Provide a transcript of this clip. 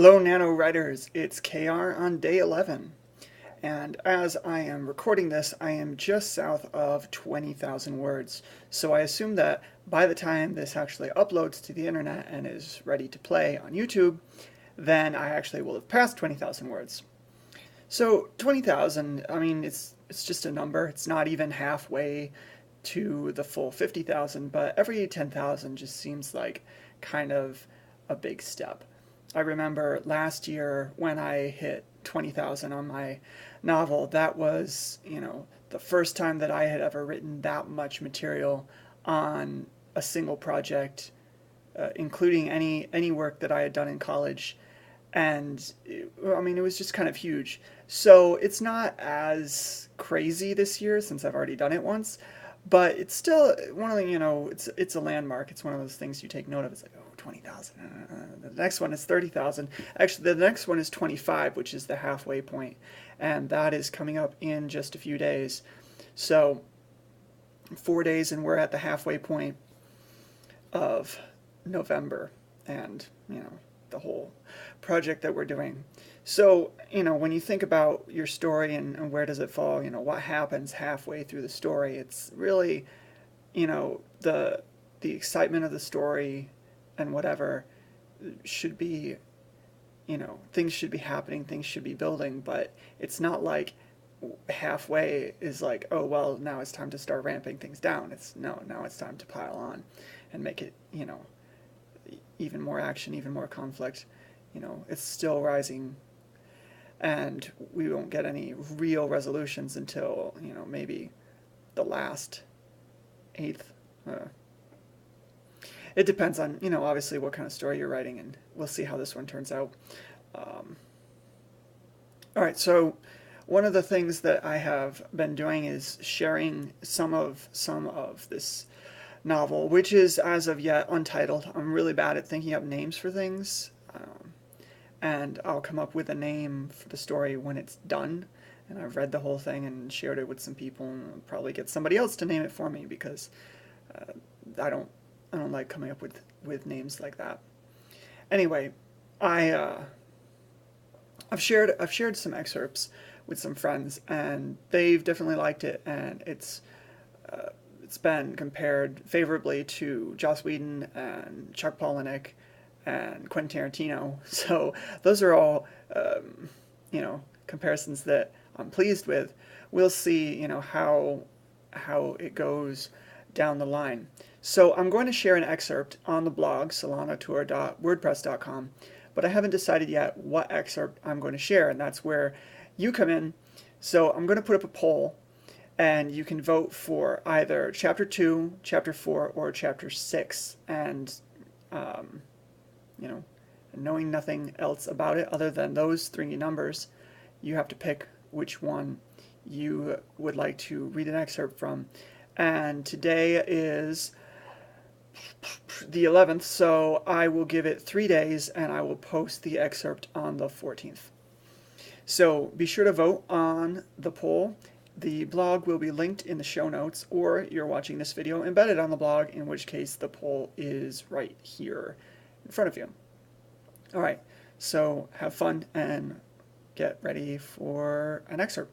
Hello, Nano Writers. It's KR on day 11. And as I am recording this, I am just south of 20,000 words. So I assume that by the time this actually uploads to the internet and is ready to play on YouTube, then I actually will have passed 20,000 words. So 20,000, I mean, it's just a number. It's not even halfway to the full 50,000, but every 10,000 just seems like kind of a big step. I remember last year when I hit 20,000 on my novel, that was, the first time that I had ever written that much material on a single project, including any work that I had done in college. And I mean, it was just kind of huge. So it's not as crazy this year since I've already done it once, but it's still one of the, it's a landmark. It's one of those things you take note of. It's like, oh, 20,000. The next one is 30,000. Actually, the next one is 25, which is the halfway point, and that is coming up in just a few days. So 4 days, and we're at the halfway point of November, and the whole project that we're doing. So, when you think about your story and where does it fall, what happens halfway through the story, it's really, the excitement of the story and whatever should be, things should be happening, things should be building, but it's not like halfway is like, oh, well, now it's time to start ramping things down. It's no, now it's time to pile on and make it, even more action, even more conflict. It's still rising, and we won't get any real resolutions until, maybe the last eighth. It depends on, obviously what kind of story you're writing, and we'll see how this one turns out. All right, so one of the things that I have been doing is sharing some of this novel, which is as of yet untitled. I'm really bad at thinking up names for things, and I'll come up with a name for the story when it's done, and I've read the whole thing and shared it with some people, and I'll probably get somebody else to name it for me because I don't like coming up with names like that. Anyway, I've shared some excerpts with some friends, and they've definitely liked it, and it's been compared favorably to Joss Whedon and Chuck Palahniuk and Quentin Tarantino. So those are all comparisons that I'm pleased with. We'll see how it goes down the line. So I'm going to share an excerpt on the blog salonauteur.wordpress.com, but I haven't decided yet what excerpt I'm going to share, and that's where you come in. So I'm going to put up a poll, and you can vote for either Chapter 2, Chapter 4, or Chapter 6. And, knowing nothing else about it other than those three numbers, you have to pick which one you would like to read an excerpt from. And today is the 11th, so I will give it 3 days, and I will post the excerpt on the 14th. So be sure to vote on the poll. The blog will be linked in the show notes, or you're watching this video embedded on the blog, in which case the poll is right here in front of you. All right, so have fun and get ready for an excerpt.